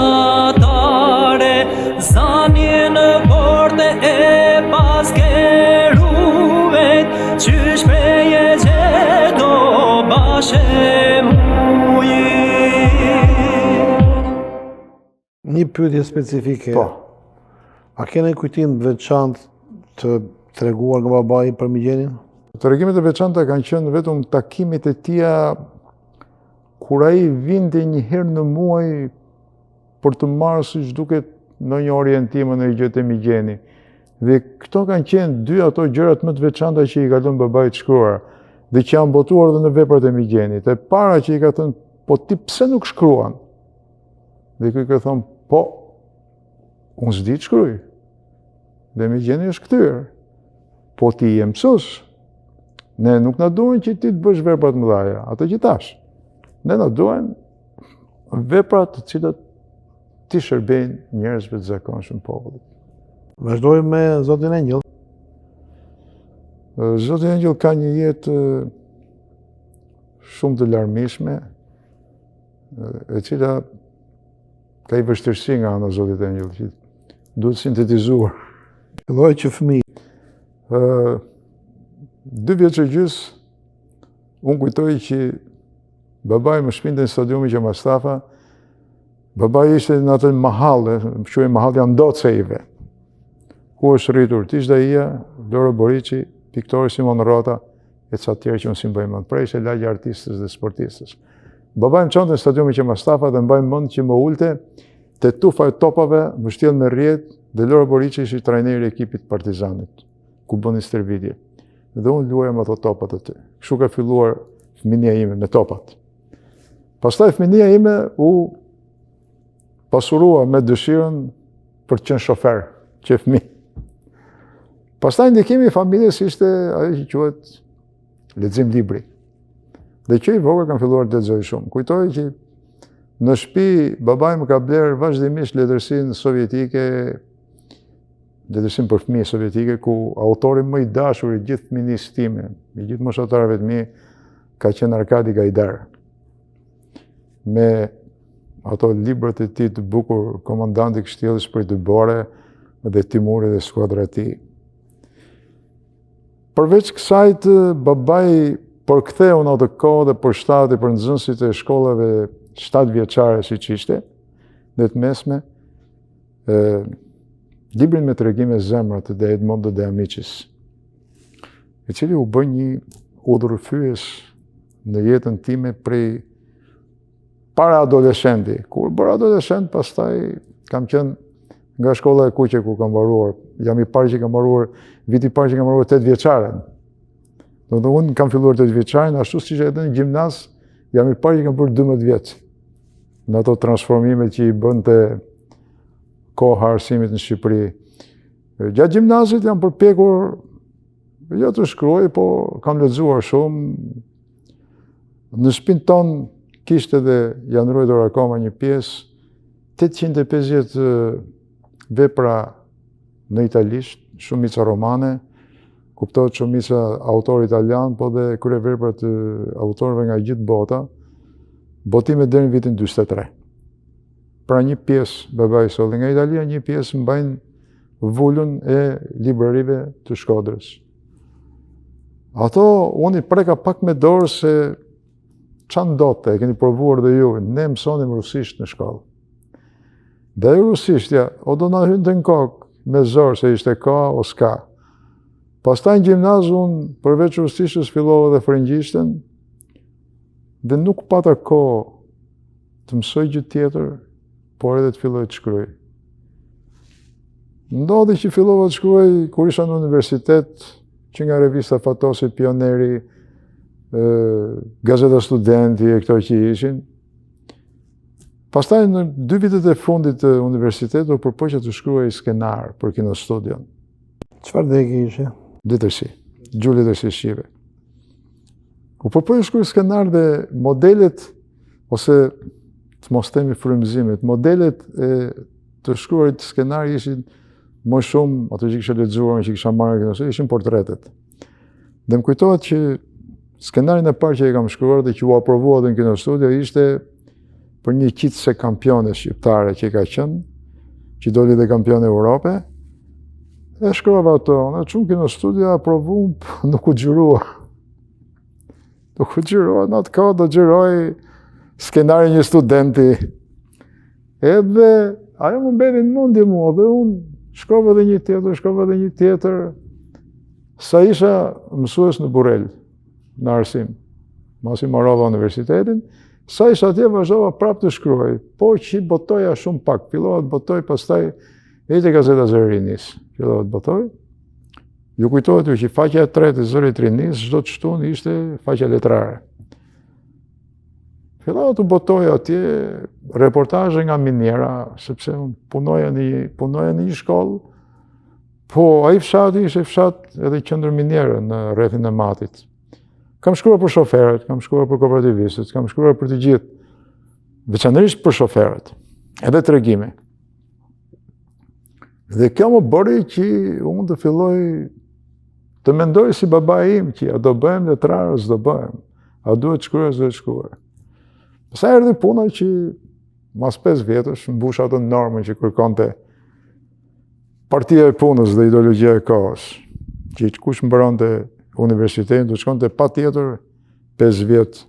mesatare, zanje në porte e paskeruvet, qysh preje gjedo bashe muji. Një pyetje specifike. Po. A kene kujtim të veçantë të treguar nga babai për Migjenin? Tregimet e veçanta kanë qenë vetëm takimet e tia kur ai vinte një herë në muaj për të marrë siç duket në një orientim në gjë të Migjeni. Dhe këto kanë qenë dy ato gjërat më të veçanta që i ka thënë babai të shkruar dhe që janë botuar edhe në veprat e Migjenit. E para që i ka thënë, po ti pse nuk shkruan? Dhe ky ka thënë, po unë s'di të shkruaj. Dhe Migjeni është kthyer. Po ti je mësues. Ne nuk na duhen që ti të bësh vepra të mëdha, ato që tash. Ne na duhen vepra të cilat ti shërbejnë njerëzve të zakonshëm popullit. Vazhdojmë me Zotin Engjëll. Zoti Engjëll ka një jetë shumë të larmishme, e cila ka i vështirësi nga ana Zotit Engjëll, që duhet sintetizuar. Filloi që fëmijë. 2 vjeç e gjys, unë kujtoj që babai më shpinte në stadiumi që Mustafa, babai ishte në atë mahallë, më quajnë mahallja Ndocejve, ku është rritur Tishdaia, Doro Boriçi, piktori Simon Rota, e ca tjerë që unë si mbaj mend. Pra ishte lagje artistës dhe sportistës. Babai më çonte në stadiumi që Mustafa dhe mbaj mend që më ulte te tufa e topave, më shtjell me rrjet, dhe Doro Boriçi ishte trajneri i ekipit Partizanit, ku bënin stërvitje. Dhe unë luaja me ato topat aty. Kështu ka filluar fëminia ime me topat. Pastaj fëminia ime u pasurua me dëshirën për të qenë shofer, që fëmijë. Pastaj ndikimi i familjes ishte ajo që quhet lexim libri. Dhe që i vogël kanë filluar të lexoj shumë. Kujtoj që në shtëpi babai më ka bler vazhdimisht letërsinë sovjetike, letërsinë për fëmijë sovjetike, ku autori më i dashur i gjithë fëminisë time, i gjithë moshatarëve të mi, ka qenë Arkadi Gajdar. Me ato librat e tij të bukur, Komandanti i Kështjellës për të bore dhe Timuri dhe skuadra e tij. Përveç kësaj, babai përktheu në atë kohë dhe përshtati për nxënësit e shkollave 7 vjeçare siç ishte, dhe të mesme, librin me tregime zemrat të Edmondo de Amicis, i cili u bë një udhërfyes në jetën time prej para adoleshenti. Kur bërë adoleshent, pastaj kam qenë nga shkolla e kuqe ku kam mbaruar. Jam i parë që kam mbaruar, viti i parë që kam mbaruar 8 vjeçaren. Do unë kam filluar 8 vjeçaren, ashtu siç edhe në gjimnaz, jam i parë që kam bërë 12 vjeç. Në ato transformime që i bënte koha arsimit në Shqipëri. Gjatë gjimnazit jam përpjekur jo të shkruaj, po kam lexuar shumë. Në shtëpinë tonë kishte edhe janë ruajtur akoma një pjesë 850 vepra në italisht, shumica romane, kuptohet shumica autor italian, po dhe kryevepra të autorëve nga gjithë bota, botime deri në vitin 43. Pra një pjesë babai solli nga Italia, një pjesë mbajnë vulun e librarive të Shkodrës. Ato unë i preka pak me dorë se ç'a ndote, e keni provuar dhe ju, ne mësonim rusisht në shkollë. Dhe rusishtja, o do na hynte në kokë me zor se ishte ka o s'ka. Pastaj në gjimnaz unë përveç rusishtës fillova dhe frëngjishten dhe nuk pata kohë të mësoj gjë tjetër, por edhe të filloj të shkruaj. Ndodhi që fillova të shkruaj kur isha në universitet, që nga revista Fatosi, Pioneri, Gazeta Studenti e këto që ishin. Pastaj në 2 vitet e fundit të universitetit u përpoqja të shkruaj skenar për kinostudion. Çfarë deki ishe? Letërsi, gjuhë letërsi shqipe. U përpoqja të shkruaj skenar dhe modelet, ose të mos themi frymëzimet, modelet e të shkruarit skenar ishin më shumë, ato që kisha lexuar, që kisha marrë këto, ishin portretet. Dhe më kujtohet që skenarin e parë që e kam shkruar dhe që u aprovua edhe në kinostudio ishte për një qitëse kampione shqiptare që ka qenë, që doli dhe kampione Europe, e shkrova ato, në qumë kino studia aprovum, nuk u gjyrua. Nuk u gjyrua, në atë kohë do gjyroj skenari një studenti. Edhe, ajo më mbeti në mundi mua, dhe unë shkrova dhe një tjetër, sa isha mësues në Burrell, në arsim, mos i morova universitetin, sa isha atje vazhdova prapë të shkruaj, po që botoja shumë pak, fillova të botoj, pastaj e të Gazeta Zërinis, fillova të botoj. Ju kujtohet ju që faqja e tretë e Zërit Rinis, çdo të shtun ishte faqja letrare. Fillova të botoj atje reportazhe nga miniera, sepse unë punoja në një shkollë, po ai fshati ishte fshat edhe qendër miniere në rrethin e Matit. Kam shkruar për shoferët, kam shkruar për kooperativistët, kam shkruar për të gjithë, veçanërisht për shoferët, edhe tregime. Dhe kjo më bëri që unë të filloj të mendoj si babai im, që a do bëhem letrar, s'do bëhem, a duhet shkruar, s'do shkruar. Pastaj erdhi puna që mas 5 vjetësh mbush ato normën që kërkonte Partia e Punës dhe ideologjia e kohës, që kush mbronte universitetin do shkonte patjetër 5 vjet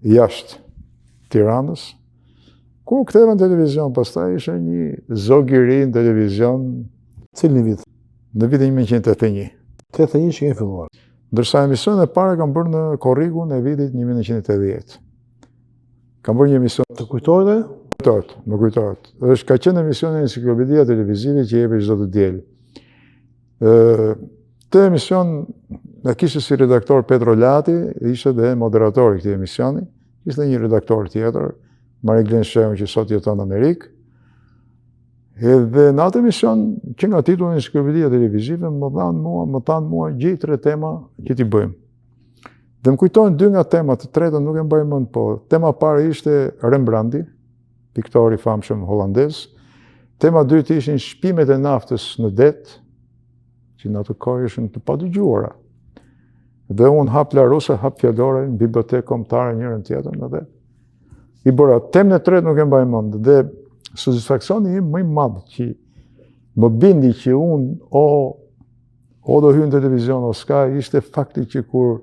jashtë Tiranës. Kur ktheva në televizion, pastaj ishte një zog i ri në televizion. Cilin vit? Në vitin 1981. 81 që kemi filluar. Ndërsa emisionin e parë kam bërë në korrigun e vitit 1980. Kam bërë një emision. Të kujtojnë? Më kujtohet. Ka qenë emisioni Enciklopedia televizive që jepe çdo të diel. Të emision në kishte si redaktor Petro Lati, ishte dhe moderatori i këtij emisioni, ishte një redaktor tjetër, Marie-Glen Sheun, që sot jeton në Amerikë. Edhe në atë emision, që nga titulli Enciklopedia televizive, më thanë mua gjej 3 tema që t'i bëjmë. Dhe më kujtojnë 2 nga temat, të tretën nuk e mbaj mend, po tema parë ishte Rembrandti, piktori famshëm holandez. Tema dytë ishin shpimet e naftës në det, që në atë kohë ishin të padëgjuara. Dhe unë hap Laruse, hap fjallore, në bibliotekë kombëtare njërën tjetër, edhe i bëra. Temën e tretë nuk e mbaj mend, dhe satisfaksioni im më i madh që më bindi që unë o do hyj në televizion o s'ka, ishte fakti që kur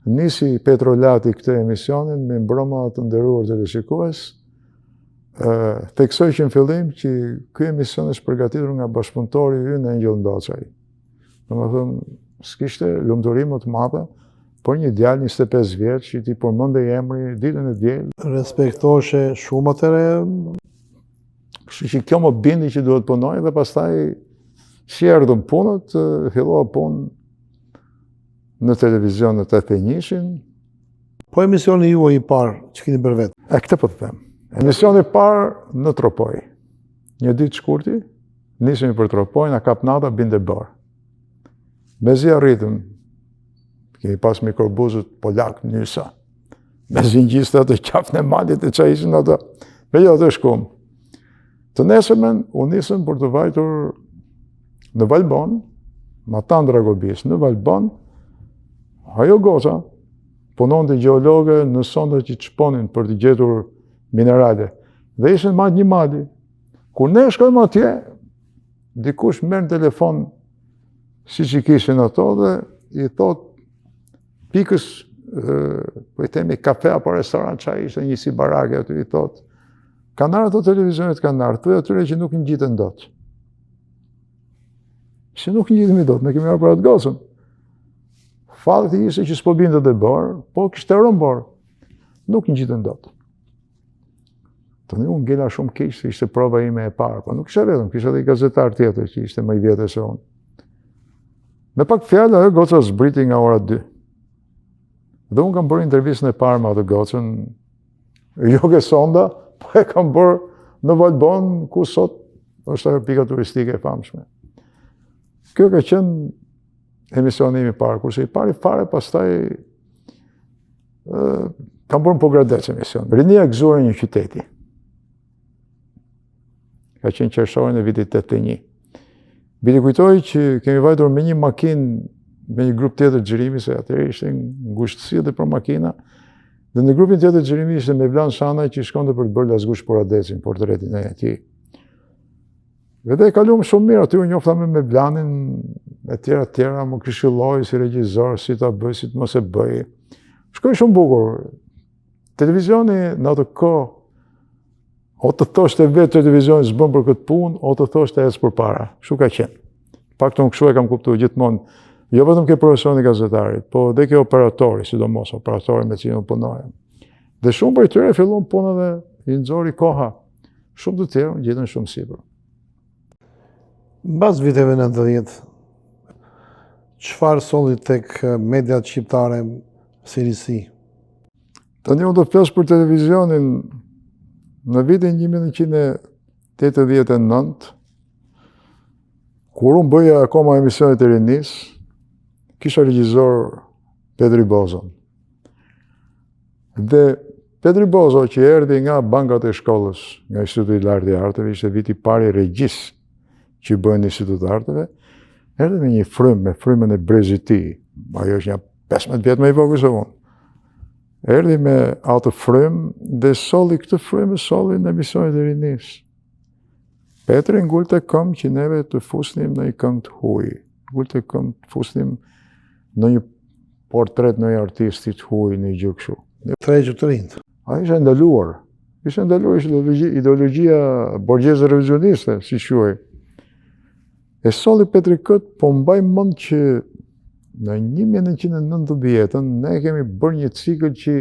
nisi Petro Lati këtë emisionin me mbroma të nderuar teleshikues, theksoj që në fillim që ky emision është përgatitur nga bashkëpunëtori ynë Engjëll Ndoçaj. Domethënë, s'kishte lumturi më të madhe, por një djalë 25 vjeç që ti përmendej emri ditën e diel. Respektoshe shumë atëre. Kështu që kjo më bindi që duhet punoj dhe pastaj si erdhën punët, fillova punë në televizion në 81-shin. Po emisioni juaj i parë që keni bërë vetë? Këtë po të them. Emisioni i parë në Tropoj. Një ditë shkurti, nisemi për Tropoj, na kap nata binde bërë. Mezi arritëm, kemi pas mikrobuzët polak njësa. Mezi ngjiste atë qafën e malit e që ishin ato. Me jo të shkum. Të nesërmen, unë nisëm për të vajtur në Valbon, Matan Dragobis, në Valbon, ajo goca punon të gjeologe në sondat që çponin për të gjetur minerale. Dhe ishin madh një mali. Kur ne shkojmë atje, dikush merr në telefon si që kishin ato dhe i thot pikës, po i themi kafe apo restoran, çaj ishte një si barake aty, i thot kanë ardhur ato televizionet, kanë ardhur, thuaj atyre që nuk ngjiten dot. Se nuk ngjitemi dot, ne kemi ardhur për atë gocën. Fakti ishte që s'po binte të bërë, po kishte rënë bërë. Nuk ngjiten dot. Tani unë ngela shumë keq se ishte prova ime e parë, po nuk isha vetëm, kisha edhe një gazetar tjetër që ishte më i vjetër se unë. Me pak fjalë, ajo goca zbriti nga ora 2. Dhe unë kam bërë intervistën e parë me atë gocën, jo ke sonda, po e kam bërë në Valbon, ku sot është ajo pika turistike e famshme. Kjo ka qenë emisioni im i parë, kurse i pari fare pastaj kam bërë në Pogradec emision. Rinia e gëzuar një qyteti. Ka qenë qershorin e vitit 81. Bili kujtoj që kemi vajtur me një makinë, me një grup tjetër xhirimi, se atëherë ishte ngushtësi edhe për makina, Dhe në grupin tjetër xhirimi ishte Mevlan Shanaj që shkonte për të bërë Lazgush Poradecin, portretin e tij. Edhe e kaluam shumë mirë aty, unë njofta me Mevlanin e tjera, më këshilloi si regjisor, si ta bëj, si të mos e bëj. Shkoi shumë bukur. Televizioni në atë kohë, o të thoshte vetë televizioni s'bën për këtë punë, o të thoshte ecë përpara. Kështu ka qenë. Paktën kështu e kam kuptuar gjithmonë. Jo vetëm ke profesionin e gazetarit, po dhe ke operatori, sidomos operatori me cilin punoja. Dhe shumë për tyre fillon punë dhe i nxori koha. Shumë të tjerë gjeten shumë sipër. Mbas viteve 90, çfarë solli tek mediat shqiptare si risi? Tani unë do të flas për televizionin në vitin 1989, kur unë bëja akoma emisionet e rinis, kisha regjisor Pedri Bozon. Dhe Pedri Bozo që erdhi nga bankat e shkollës, nga Instituti i Lartë i Arteve, ishte viti i parë i regjis që i bëhen në Institut të Arteve, erdhi me një frymë, me frymën e brezit ti. Ajo është një 15 vjetë më i vogël se unë. Erdhi me atë frymë dhe solli këtë frymë, solli në emisionet e rinis. Petri ngulte këmbë që neve të fusnim në një këngë të huaj. Ngulte këmbë të fusnim në një portret në një artisti të huaj, në një gjë kështu. Tregju të rinj. Ai ishte ndaluar. Ishte ideologjia borgjeze revizioniste, si quhej. E solli Petri këtë, po mbaj mend që në 1990 ne kemi bërë një cikël që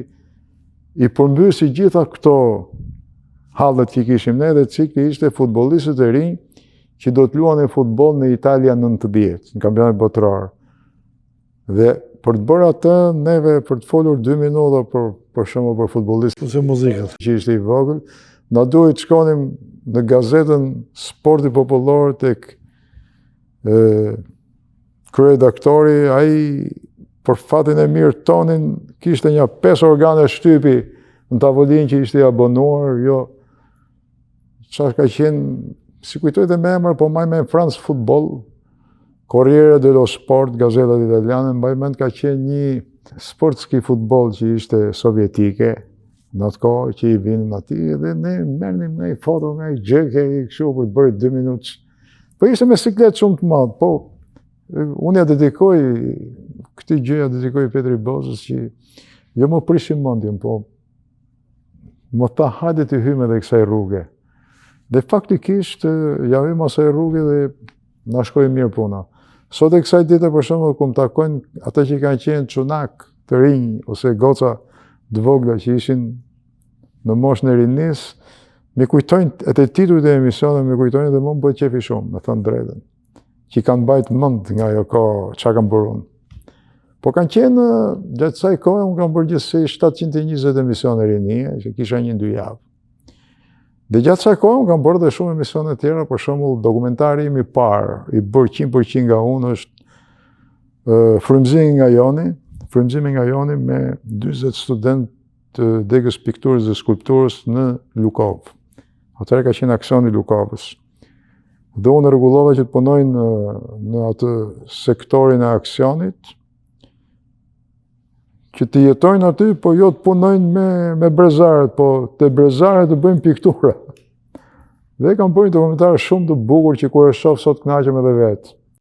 i përmbysi gjitha këto hallet që kishim ne, dhe cikli ishte futbollistët e rinj që do të luanin futboll në Italia 90, në kampionatin botëror. Dhe për të bërë atë, neve për të folur 2 minuta për shembull për futbollistët Ose muzikët. që ishte i vogël, na duhet të shkonim në gazetën Sporti Popullor tek kryeredaktori, ai për fatin e mirë tonin kishte një 5 organe shtypi në tavolinë që ishte i abonuar, jo çfarë ka qenë, si kujtoj dhe me emër, po mbaj me Frans Football, Corriere dello Sport, gazetat italiane, mbaj mend ka qenë një sportski futboll që ishte sovjetike, në atë kohë që i vinin aty, dhe ne merrnim nga i foto, nga i gjëke, i kështu për të bërë 2 minutë. Po ishte me siklet shumë të madh, po unë ja dedikoj, këtë gjë ja dedikoj Petri Bozës që jo më prishim mendjen, po më tha hajde të hyjmë edhe kësaj rruge. Dhe faktikisht ja hyjmë asaj rruge dhe na shkoi mirë puna. Sot e kësaj dite për shembull kur më takojnë ata që kanë qenë çunak të rinj ose goca të vogla që ishin në moshën e rinis, më kujtojnë edhe titujt e emisioneve, më kujtojnë dhe më bëhet qefi shumë, me thënë drejtën, që kanë mbajt mend nga ajo kohë çka kanë bërë unë. Po kanë qenë gjatë kësaj kohe unë kam bërë gjithsej 720 emisione rinie, që kisha 1-2 javë. Dhe gjatë kësaj kohe unë kam bërë dhe shumë emisione tjera, për shembull dokumentari im i parë, i bërë 100% nga unë është Frymëzimi nga Joni me 40 student të degës pikturës dhe skulpturës në Lukov. Atëherë ka qenë aksioni Lukovës. Dhe unë rregullova që të punojnë në atë sektorin e aksionit, që të jetojnë aty, po jo të punojnë me brezarët, po të brezarët të bëjnë piktura. Dhe kam bërë një dokumentar shumë të bukur që kur e shoh sot kënaqem edhe vetë.